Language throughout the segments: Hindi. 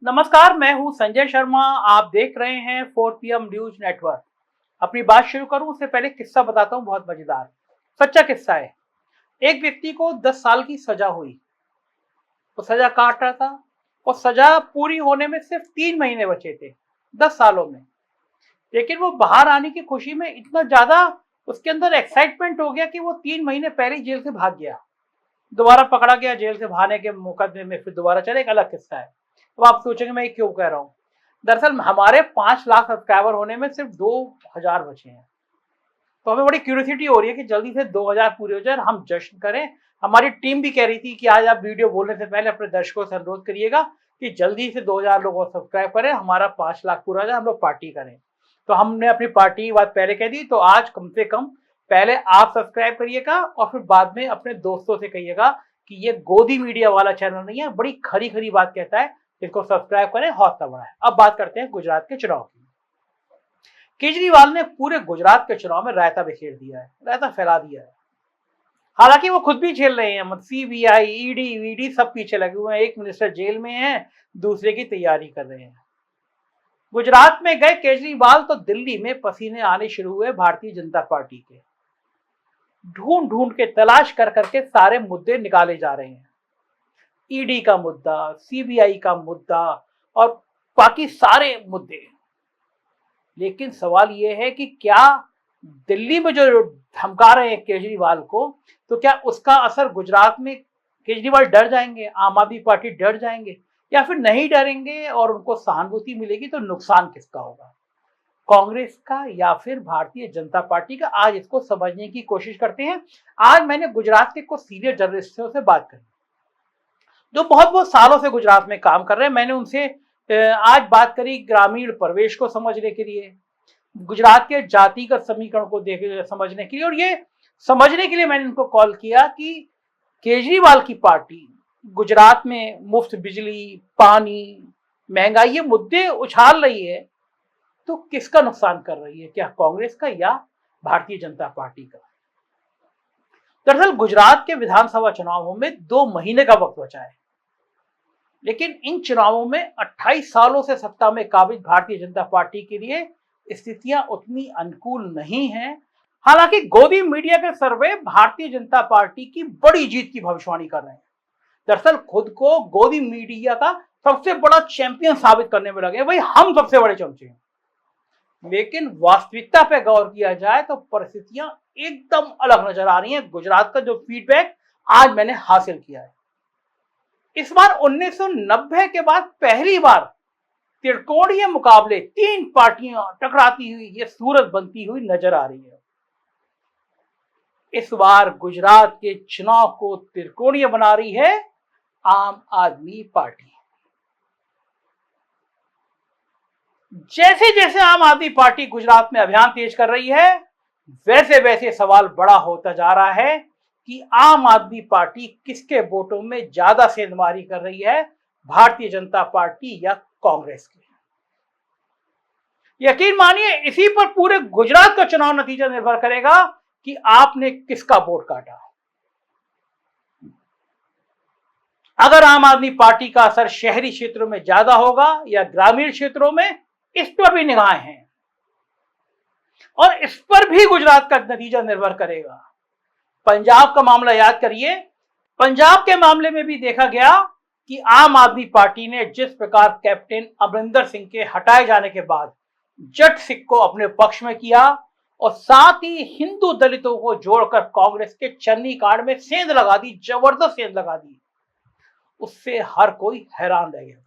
नमस्कार, मैं हूं संजय शर्मा। आप देख रहे हैं 4 PM न्यूज नेटवर्क। अपनी बात शुरू करूं उससे पहले किस्सा बताता हूं, बहुत मजेदार सच्चा किस्सा है। एक व्यक्ति को 10 साल की सजा हुई। वो सजा काट रहा था और सजा पूरी होने में सिर्फ 3 महीने बचे थे 10 सालों में। लेकिन वो बाहर आने की खुशी में इतना ज्यादा उसके अंदर एक्साइटमेंट हो गया कि वो 3 महीने पहले ही जेल से भाग गया। दोबारा पकड़ा गया जेल से भागने के मुकदमे में, फिर दोबारा चले, एक अलग किस्सा है। अब आप सोचेंगे मैं ये क्यों कह रहा हूँ। दरअसल हमारे 5 लाख सब्सक्राइबर होने में सिर्फ 2000 बचे हैं। तो हमें बड़ी क्यूरियोसिटी हो रही है कि जल्दी से 2000 पूरे हो जाए और हम जश्न करें। हमारी टीम भी कह रही थी कि आज आप वीडियो बोलने से पहले अपने दर्शकों से अनुरोध करिएगा कि जल्दी से 2000 लोगों को सब्सक्राइब करें, हमारा 5 लाख पूरा हो जाए, हम लोग पार्टी करें। तो हमने अपनी पार्टी की बात पहले कह दी, तो आज कम से कम पहले आप सब्सक्राइब करिएगा और फिर बाद में अपने दोस्तों से कहिएगा कि ये गोदी मीडिया वाला चैनल नहीं है, बड़ी खरी खरी बात कहता है, इसको सब्सक्राइब करें, हौसला बढ़ाएं। अब बात करते हैं गुजरात के चुनाव की। केजरीवाल ने पूरे गुजरात के चुनाव में रायता बिखेर दिया है, रायता फैला दिया है। हालांकि वो खुद भी झेल रहे हैं, CBI, ईडी वीडी सब पीछे लगे हुए हैं। एक मिनिस्टर जेल में है, दूसरे की तैयारी कर रहे हैं। गुजरात में गए केजरीवाल तो दिल्ली में पसीने आने शुरू हुए भारतीय जनता पार्टी के। ढूंढ ढूंढ के तलाश कर करके सारे मुद्दे निकाले जा रहे हैं। ईडी का मुद्दा, CBI का मुद्दा और बाकी सारे मुद्दे। लेकिन सवाल यह है कि क्या दिल्ली में जो धमका रहे हैं केजरीवाल को, तो क्या उसका असर गुजरात में केजरीवाल डर जाएंगे, आम आदमी पार्टी डर जाएंगे, या फिर नहीं डरेंगे और उनको सहानुभूति मिलेगी? तो नुकसान किसका होगा, कांग्रेस का या फिर भारतीय जनता पार्टी का? आज इसको समझने की कोशिश करते हैं। आज मैंने गुजरात के कुछ सीनियर जर्नलिस्टों से बात करी जो बहुत बहुत सालों से गुजरात में काम कर रहे हैं। मैंने उनसे आज बात करी ग्रामीण परिवेश को समझने के लिए, गुजरात के जातिगत समीकरण को समझने के लिए, और ये समझने के लिए मैंने उनको कॉल किया कि केजरीवाल की पार्टी गुजरात में मुफ्त बिजली, पानी, महंगाई ये मुद्दे उछाल रही है, तो किसका नुकसान कर रही है, क्या कांग्रेस का या भारतीय जनता पार्टी का? दरअसल गुजरात के विधानसभा चुनावों में 2 महीने का वक्त बचा है, लेकिन इन चुनावों में 28 सालों से सत्ता में काबिज भारतीय जनता पार्टी के लिए स्थितियां उतनी अनुकूल नहीं हैं। हालांकि गोदी मीडिया के सर्वे भारतीय जनता पार्टी की बड़ी जीत की भविष्यवाणी कर रहे हैं। दरअसल खुद को गोदी मीडिया का सबसे बड़ा चैंपियन साबित करने में लगे, भाई हम सबसे बड़े चमचे हैं। लेकिन वास्तविकता पे गौर किया जाए तो परिस्थितियां एकदम अलग नजर आ रही हैं। गुजरात का जो फीडबैक आज मैंने हासिल किया है, इस बार 1990 के बाद पहली बार त्रिकोणीय मुकाबले, 3 पार्टियां टकराती हुई ये सूरत बनती हुई नजर आ रही है। इस बार गुजरात के चुनाव को त्रिकोणीय बना रही है आम आदमी पार्टी। जैसे जैसे आम आदमी पार्टी गुजरात में अभियान तेज कर रही है, वैसे वैसे सवाल बड़ा होता जा रहा है कि आम आदमी पार्टी किसके वोटों में ज्यादा सेंधमारी कर रही है, भारतीय जनता पार्टी या कांग्रेस की? यकीन मानिए इसी पर पूरे गुजरात का चुनाव नतीजा निर्भर करेगा कि आपने किसका वोट काटा। अगर आम आदमी पार्टी का असर शहरी क्षेत्रों में ज्यादा होगा या ग्रामीण क्षेत्रों में, इस पर भी निगाहें हैं और इस पर भी गुजरात का नतीजा निर्भर करेगा। पंजाब का मामला याद करिए, पंजाब के मामले में भी देखा गया कि आम आदमी पार्टी ने जिस प्रकार कैप्टन अमरिंदर सिंह के हटाए जाने के बाद जट सिख को अपने पक्ष में किया और साथ ही हिंदू दलितों को जोड़कर कांग्रेस के चन्नी कांड में सेंध लगा दी, जबरदस्त सेंध लगा दी, उससे हर कोई हैरान रह गया था।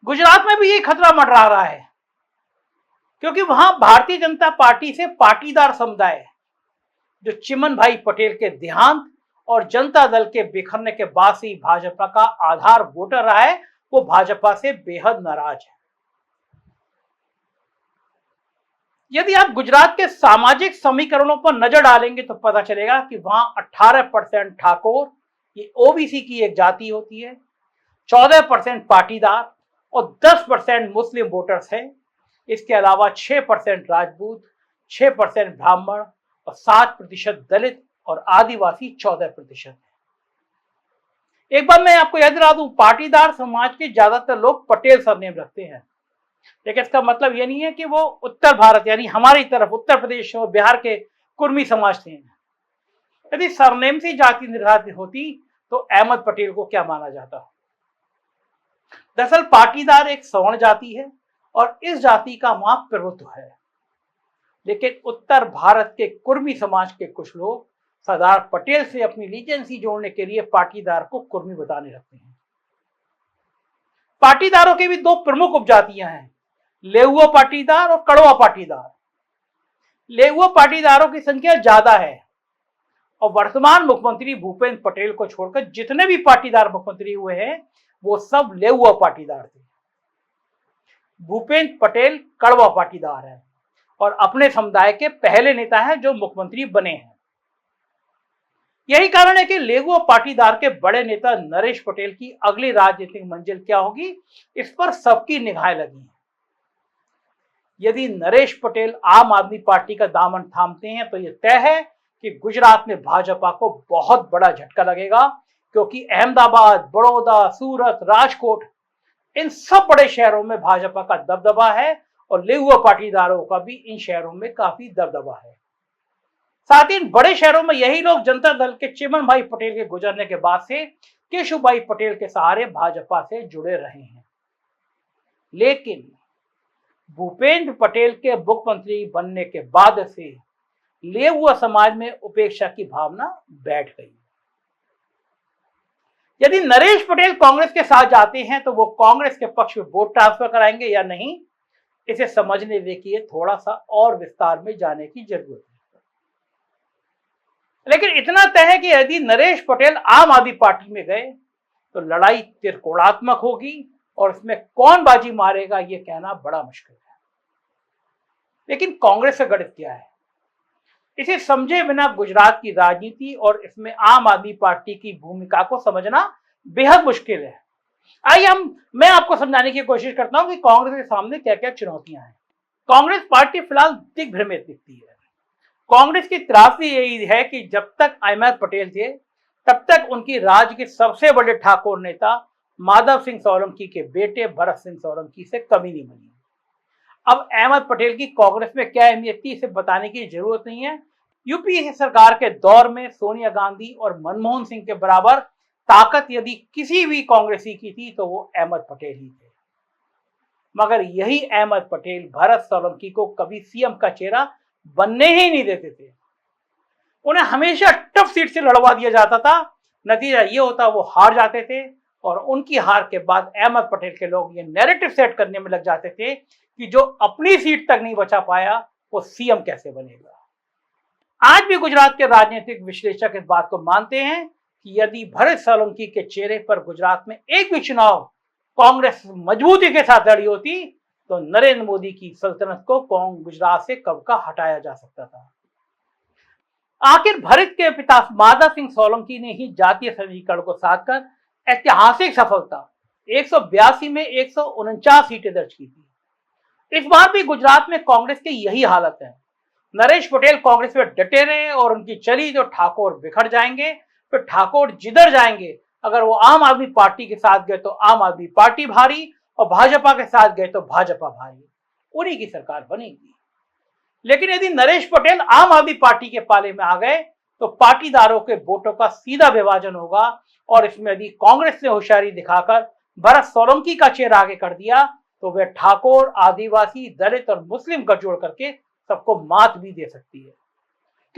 गुजरात में भी ये खतरा मंडरा रहा है, क्योंकि वहां भारतीय जनता पार्टी से पाटीदार समुदाय, जो चिमन भाई पटेल के देहांत और जनता दल के बिखरने के बाद से ही भाजपा का आधार वोटर रहा है, वो भाजपा से बेहद नाराज है। यदि आप गुजरात के सामाजिक समीकरणों पर नजर डालेंगे तो पता चलेगा कि वहां 18% ठाकुर, ये ओबीसी की एक जाति होती है, 14% पाटीदार और 10% मुस्लिम वोटर्स हैं। इसके अलावा 6% राजपूत, 6% ब्राह्मण और 7% दलित और आदिवासी 14% है। एक बार मैं आपको याद दिला दूं, पाटीदार समाज के ज्यादातर लोग पटेल सरनेम रखते हैं, लेकिन इसका मतलब ये नहीं है कि वो उत्तर भारत यानी हमारी तरफ उत्तर प्रदेश और बिहार के कुर्मी समाज थे। यदि सरनेम से जाति निर्धारित होती तो अहमद पटेल को क्या माना जाता। दरअसल पाटीदार एक सवर्ण जाति है और इस जाति का वहां प्रभुत्व है, लेकिन उत्तर भारत के कुर्मी समाज के कुछ लोग सरदार पटेल से अपनी लीजेंसी जोड़ने के लिए पाटीदार को कुर्मी बताने लगते हैं। पाटीदारों के भी दो प्रमुख उपजातियां हैं, लेहुआ पाटीदार और कड़वा पाटीदार। लेहुआ पाटीदारों की संख्या ज्यादा है और वर्तमान मुख्यमंत्री भूपेंद्र पटेल को छोड़कर जितने भी पाटीदार मुख्यमंत्री हुए हैं वो सब लेहुआ पाटीदार थे। भूपेंद्र पटेल कड़वा पाटीदार है और अपने समुदाय के पहले नेता हैं जो मुख्यमंत्री बने हैं। यही कारण है कि लेहुआ पाटीदार के बड़े नेता नरेश पटेल की अगली राजनीतिक मंजिल क्या होगी, इस पर सबकी निगाहें लगी हैं। यदि नरेश पटेल आम आदमी पार्टी का दामन थामते हैं तो यह तय है कि गुजरात में भाजपा को बहुत बड़ा झटका लगेगा, क्योंकि अहमदाबाद, बड़ौदा, सूरत, राजकोट इन सब बड़े शहरों में भाजपा का दबदबा है और लेहुआ पाटीदारों का भी इन शहरों में काफी दबदबा है। साथ ही इन बड़े शहरों में यही लोग जनता दल के चिमन भाई पटेल के गुजरने के बाद से केशुभाई पटेल के सहारे भाजपा से जुड़े रहे हैं। लेकिन भूपेंद्र पटेल के मुख्यमंत्री बनने के बाद से लेहुआ समाज में उपेक्षा की भावना बैठ गई। यदि नरेश पटेल कांग्रेस के साथ जाते हैं तो वो कांग्रेस के पक्ष में वोट ट्रांसफर कराएंगे या नहीं, इसे समझने के लिए थोड़ा सा और विस्तार में जाने की जरूरत है। लेकिन इतना तय है कि यदि नरेश पटेल आम आदमी पार्टी में गए तो लड़ाई त्रिकोणात्मक होगी और इसमें कौन बाजी मारेगा ये कहना बड़ा मुश्किल है। लेकिन कांग्रेस का गणित क्या है, इसे समझे बिना गुजरात की राजनीति और इसमें आम आदमी पार्टी की भूमिका को समझना बेहद मुश्किल है। आइए मैं आपको समझाने की कोशिश करता हूं कि कांग्रेस के सामने क्या क्या चुनौतियां हैं। कांग्रेस पार्टी फिलहाल दिग्भ्रमित दिखती है। कांग्रेस की त्रासदी यही है कि जब तक अहमद पटेल थे तब तक उनकी राज्य के सबसे बड़े ठाकुर नेता माधव सिंह सोलंकी के बेटे भरत सिंह सोलंकी से कमी नहीं बनी। अब अहमद पटेल की कांग्रेस में क्या अहमियत थी इसे बताने की जरूरत नहीं है। यूपीए सरकार के दौर में सोनिया गांधी और मनमोहन सिंह के बराबर ताकत यदि किसी भी कांग्रेसी की थी तो वो अहमद पटेल ही थे। मगर यही अहमद पटेल भरत सोलंकी को कभी सीएम का चेहरा बनने ही नहीं देते थे। उन्हें हमेशा टफ सीट से लड़वा दिया जाता था। नतीजा ये होता वो हार जाते थे और उनकी हार के बाद अहमद पटेल के लोग ये नैरेटिव सेट करने में लग जाते थे कि जो अपनी सीट तक नहीं बचा पाया वो सीएम कैसे बनेगा। आज भी गुजरात के राजनीतिक विश्लेषक इस बात को मानते हैं कि यदि भरत सोलंकी के चेहरे पर गुजरात में एक भी चुनाव कांग्रेस मजबूती के साथ लड़ी होती तो नरेंद्र मोदी की सल्तनत को गुजरात से कब का हटाया जा सकता था। आखिर भरत के पिता माधव सिंह सोलंकी ने ही जातीय समीकरण को साध कर ऐतिहासिक सफलता 182 में 149 सीटें दर्ज की थी। इस बार भी गुजरात में कांग्रेस की यही हालत है। नरेश पटेल कांग्रेस में डटे रहे और उनकी चली जो ठाकुर बिखर जाएंगे, फिर ठाकुर जिधर जाएंगे, अगर वो आम आदमी पार्टी के साथ गए तो आम आदमी पार्टी भारी और भाजपा के साथ गए तो भाजपा भारी, उन्हीं की सरकार बनेगी। लेकिन यदि नरेश पटेल आम आदमी पार्टी के पाले में आ गए तो पाटीदारों के वोटों का सीधा विभाजन होगा और इसमें यदि कांग्रेस ने होशियारी दिखाकर भरत सोलंकी का चेहरा आगे कर दिया तो वह ठाकुर, आदिवासी, दलित और मुस्लिम का जोड़ करके सबको मात भी दे सकती है।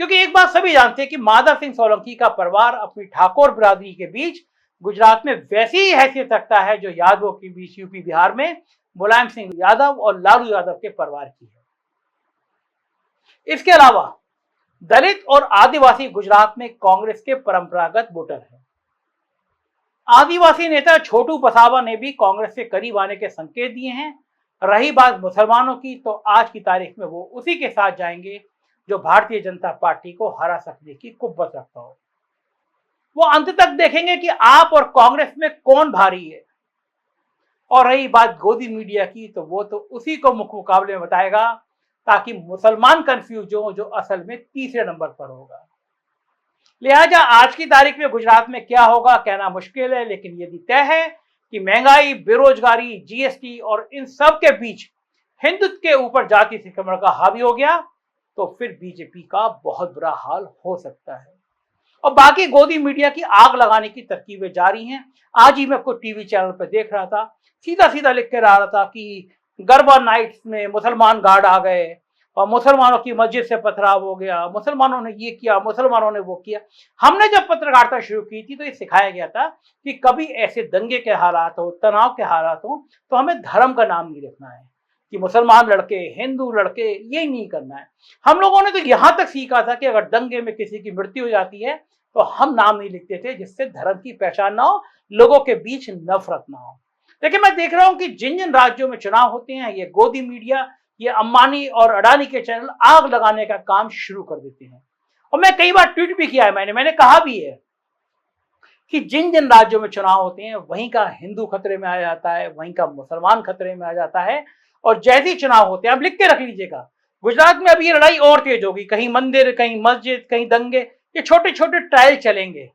क्योंकि एक बात सभी जानते हैं कि माधव सिंह सोलंकी का परिवार अपनी ठाकुर बिरादरी के बीच गुजरात में वैसी ही हैसियत रखता है जो यादवों के बीच यूपी बिहार में मुलायम सिंह यादव और लालू यादव के परिवार की है। इसके अलावा दलित और आदिवासी गुजरात में कांग्रेस के परंपरागत वोटर हैं। आदिवासी नेता छोटू बसावा ने भी कांग्रेस से करीब आने के संकेत दिए हैं। रही बात मुसलमानों की तो आज की तारीख में वो उसी के साथ जाएंगे जो भारतीय जनता पार्टी को हरा सकने की कुव्वत रखता हो। वो अंत तक देखेंगे कि आप और कांग्रेस में कौन भारी है। और रही बात गोदी मीडिया की तो वो तो उसी को मुख्य मुकाबले में बताएगा ताकि मुसलमान कंफ्यूज हो जो असल में तीसरे नंबर पर होगा। लिहाजा आज की तारीख में गुजरात में क्या होगा कहना मुश्किल है, लेकिन यदि तय है कि महंगाई, बेरोजगारी, जीएसटी और इन सब के बीच हिंदुत्व के ऊपर जाति अतिक्रमण का हावी हो गया तो फिर बीजेपी का बहुत बुरा हाल हो सकता है। और बाकी गोदी मीडिया की आग लगाने की तरकीबें जारी हैं। आज ही मैं कुछ टीवी चैनल पर देख रहा था, सीधा सीधा लिख के आ रहा था कि गरबा नाइट्स में मुसलमान गार्ड आ गए और मुसलमानों की मस्जिद से पथराव हो गया, मुसलमानों ने ये किया, मुसलमानों ने वो किया। हमने जब पत्रकारिता शुरू की थी तो ये सिखाया गया था कि कभी ऐसे दंगे के हालात हो, तनाव के हालात हो, तो हमें धर्म का नाम नहीं रखना है कि मुसलमान लड़के, हिंदू लड़के, ये नहीं करना है। हम लोगों ने तो यहां तक सीखा था कि अगर दंगे में किसी की मृत्यु हो जाती है तो हम नाम नहीं लिखते थे, जिससे धर्म की पहचान ना हो, लोगों के बीच नफरत ना हो। लेकिन मैं देख रहा हूं कि जिन जिन राज्यों में चुनाव होते हैं, ये गोदी मीडिया, ये अंबानी और अडानी के चैनल आग लगाने का काम शुरू कर देते हैं। और मैं कई बार ट्वीट भी किया है, मैंने कहा भी है कि जिन जिन राज्यों में चुनाव होते हैं वहीं का हिंदू खतरे में आ जाता है, वहीं का मुसलमान खतरे में आ जाता है। और जैसे ही चुनाव होते हैं, आप लिख के रख लीजिएगा, गुजरात में अभी ये लड़ाई और तेज होगी, कहीं मंदिर, कहीं मस्जिद, कहीं दंगे, ये छोटे छोटे ट्रायल चलेंगे।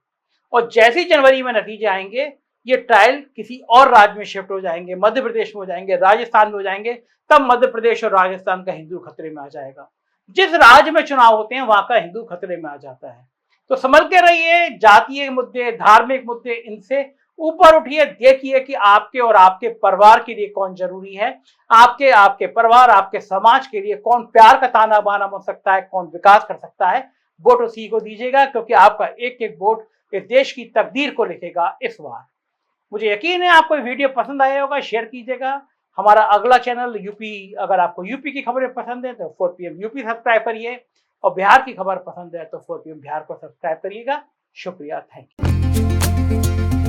और जैसे ही जनवरी में नतीजे आएंगे, ये ट्रायल किसी और राज्य में शिफ्ट हो जाएंगे, मध्य प्रदेश में हो जाएंगे, राजस्थान में हो जाएंगे। तब मध्य प्रदेश और राजस्थान का हिंदू खतरे में आ जाएगा। जिस राज्य में चुनाव होते हैं वहां का हिंदू खतरे में आ जाता है। तो संभल के रहिए, जातीय मुद्दे, धार्मिक मुद्दे, इनसे ऊपर उठिए। देखिए कि आपके और आपके परिवार के लिए कौन जरूरी है, आपके परिवार, आपके समाज के लिए कौन प्यार का ताना बाना बन सकता है, कौन विकास कर सकता है। वोट उसी को दीजिएगा, क्योंकि आपका एक एक वोट इस देश की तकदीर को लिखेगा इस बार। मुझे यकीन है आपको वीडियो पसंद आया होगा, शेयर कीजिएगा। हमारा अगला चैनल यूपी, अगर आपको यूपी की खबरें पसंद है तो 4 PM यूपी सब्सक्राइब करिए, और बिहार की खबर पसंद है तो 4 PM बिहार को सब्सक्राइब करिएगा। शुक्रिया, थैंक यू।